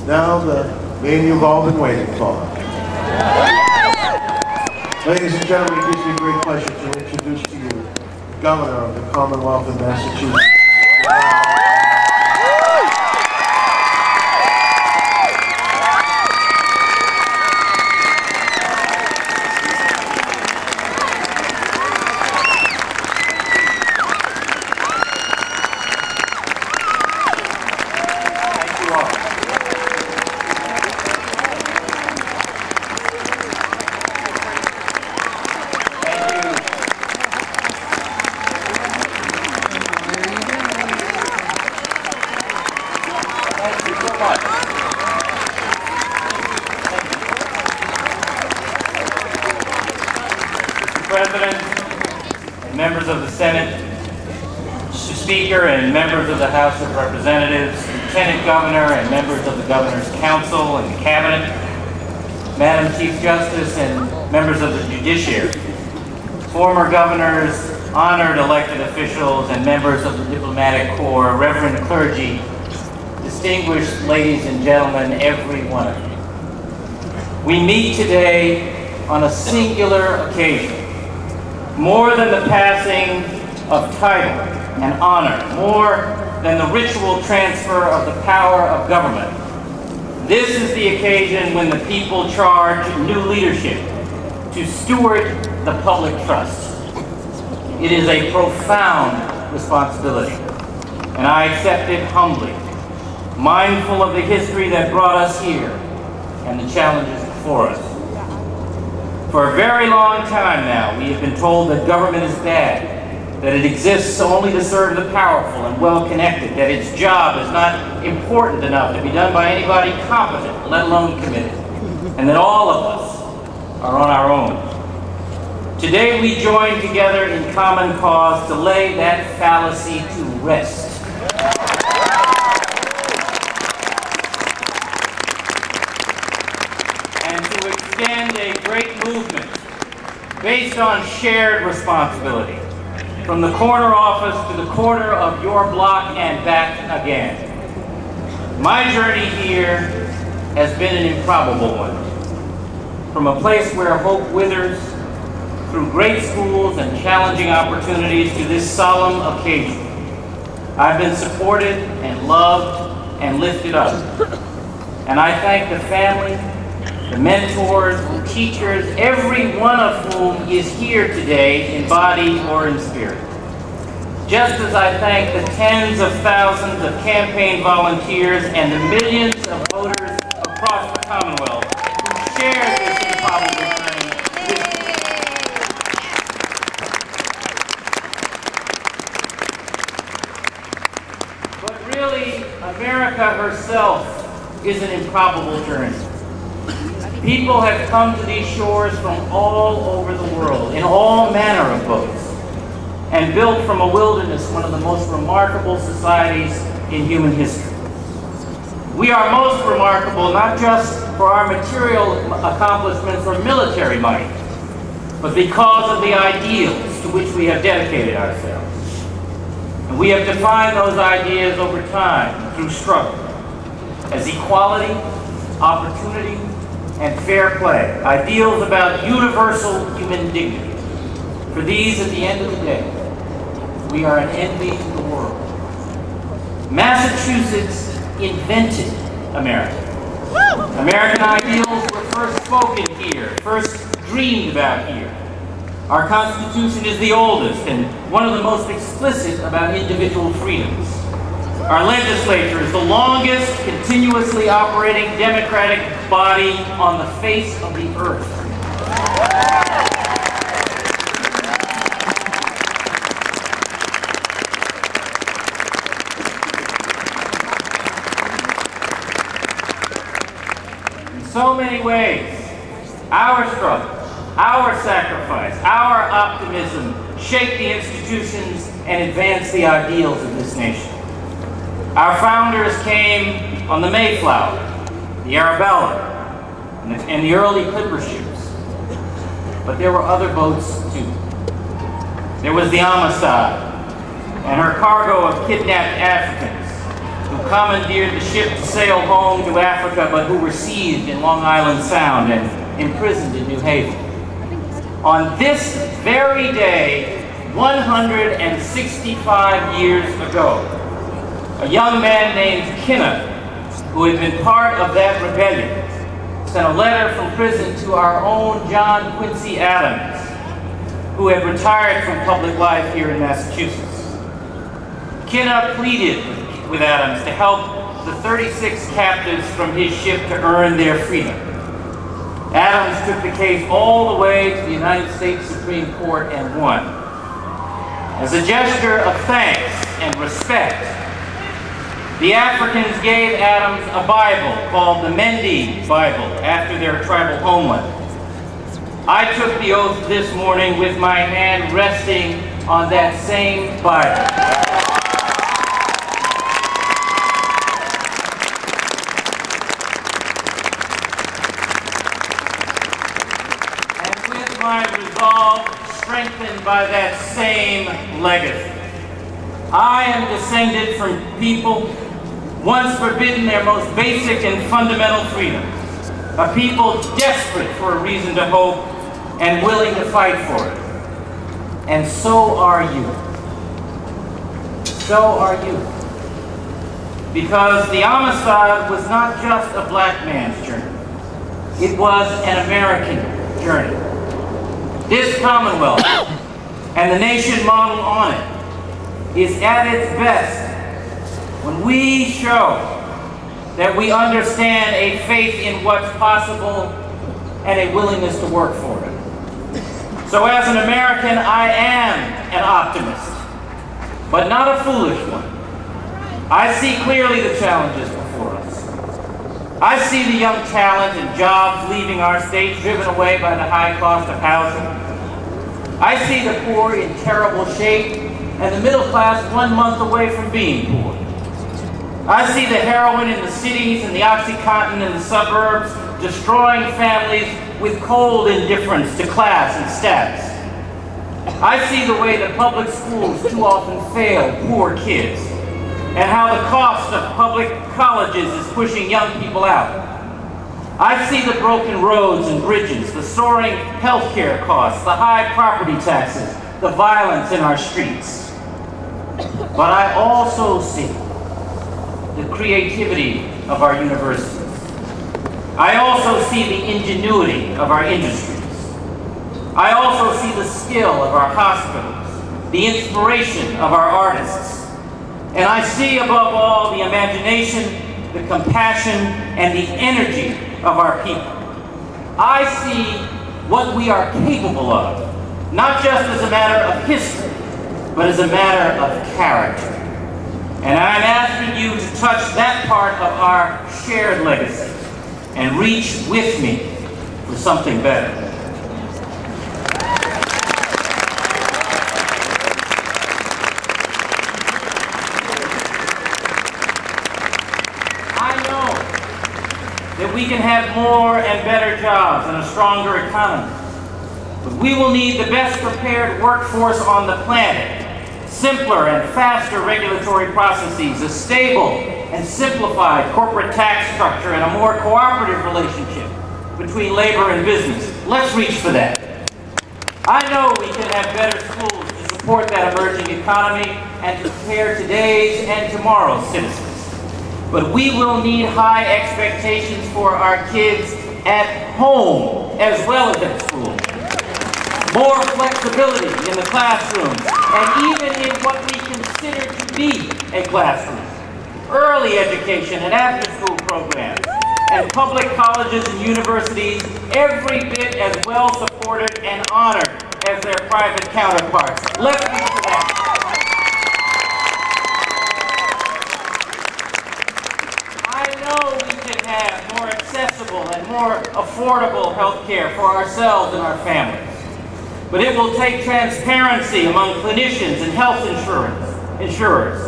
Now the man you've all been waiting for. Ladies and gentlemen, it gives me great pleasure to introduce to you Governor of the Commonwealth of Massachusetts. President and members of the Senate, Mr. Speaker and members of the House of Representatives, Lieutenant Governor and members of the Governor's Council and the Cabinet, Madam Chief Justice and members of the Judiciary, former governors, honored elected officials and members of the Diplomatic Corps, Reverend clergy, distinguished ladies and gentlemen, every one of you. We meet today on a singular occasion. More than the passing of title and honor, more than the ritual transfer of the power of government, this is the occasion when the people charge new leadership to steward the public trust. It is a profound responsibility, and I accept it humbly, mindful of the history that brought us here and the challenges before us. For a very long time now, we have been told that government is bad, that it exists only to serve the powerful and well-connected, that its job is not important enough to be done by anybody competent, let alone committed, and that all of us are on our own. Today we join together in common cause to lay that fallacy to rest. Extend a great movement based on shared responsibility from the corner office to the corner of your block and back again. My journey here has been an improbable one. From a place where hope withers, through great schools and challenging opportunities to this solemn occasion, I've been supported and loved and lifted up. And I thank the family, the mentors, the teachers, every one of whom is here today in body or in spirit. Just as I thank the tens of thousands of campaign volunteers and the millions of voters across the Commonwealth who share this improbable journey with me. But really, America herself is an improbable journey. People have come to these shores from all over the world, in all manner of boats, and built from a wilderness one of the most remarkable societies in human history. We are most remarkable not just for our material accomplishments or military might, but because of the ideals to which we have dedicated ourselves. And we have defined those ideas over time through struggle as equality, opportunity, and fair play, ideals about universal human dignity. For these, at the end of the day, we are an envy to the world. Massachusetts invented America. American ideals were first spoken here, first dreamed about here. Our Constitution is the oldest and one of the most explicit about individual freedoms. Our legislature is the longest continuously operating democratic body on the face of the earth. In so many ways, our struggle, our sacrifice, our optimism shape the institutions and advance the ideals of this nation. Our founders came on the Mayflower, the Arabella, and the early clipper ships. But there were other boats too. There was the Amistad and her cargo of kidnapped Africans, who commandeered the ship to sail home to Africa, but who were seized in Long Island Sound and imprisoned in New Haven. On this very day, 165 years ago, a young man named Kinna, who had been part of that rebellion, sent a letter from prison to our own John Quincy Adams, who had retired from public life here in Massachusetts. Kinna pleaded with Adams to help the 36 captives from his ship to earn their freedom. Adams took the case all the way to the United States Supreme Court and won. As a gesture of thanks and respect, the Africans gave Adams a Bible called the Mendi Bible after their tribal homeland. I took the oath this morning with my hand resting on that same Bible. And with my resolve strengthened by that same legacy. I am descended from people once forbidden their most basic and fundamental freedom, a people desperate for a reason to hope and willing to fight for it. And so are you. So are you. Because the Amistad was not just a black man's journey. It was an American journey. This Commonwealth and the nation modeled on it is at its best when we show that we understand a faith in what's possible and a willingness to work for it. So as an American, I am an optimist, but not a foolish one. I see clearly the challenges before us. I see the young talent and jobs leaving our state driven away by the high cost of housing. I see the poor in terrible shape and the middle class 1 month away from being poor. I see the heroin in the cities and the OxyContin in the suburbs destroying families with cold indifference to class and status. I see the way that public schools too often fail poor kids and how the cost of public colleges is pushing young people out. I see the broken roads and bridges, the soaring health care costs, the high property taxes, the violence in our streets. But I also see the creativity of our universities. I also see the ingenuity of our industries. I also see the skill of our hospitals, the inspiration of our artists. And I see above all the imagination, the compassion, and the energy of our people. I see what we are capable of, not just as a matter of history, but as a matter of character. And I'm asking you to touch that part of our shared legacy and reach with me for something better. I know that we can have more and better jobs and a stronger economy, but we will need the best prepared workforce on the planet. Simpler and faster regulatory processes, a stable and simplified corporate tax structure, and a more cooperative relationship between labor and business. Let's reach for that. I know we can have better schools to support that emerging economy and to prepare today's and tomorrow's citizens. But we will need high expectations for our kids at home as well as at school. More flexibility in the classrooms, and even in what we consider to be a classroom. Early education and after-school programs, and public colleges and universities every bit as well supported and honored as their private counterparts. Let's reach for that. I know we can have more accessible and more affordable health care for ourselves and our families. But it will take transparency among clinicians and health insurers.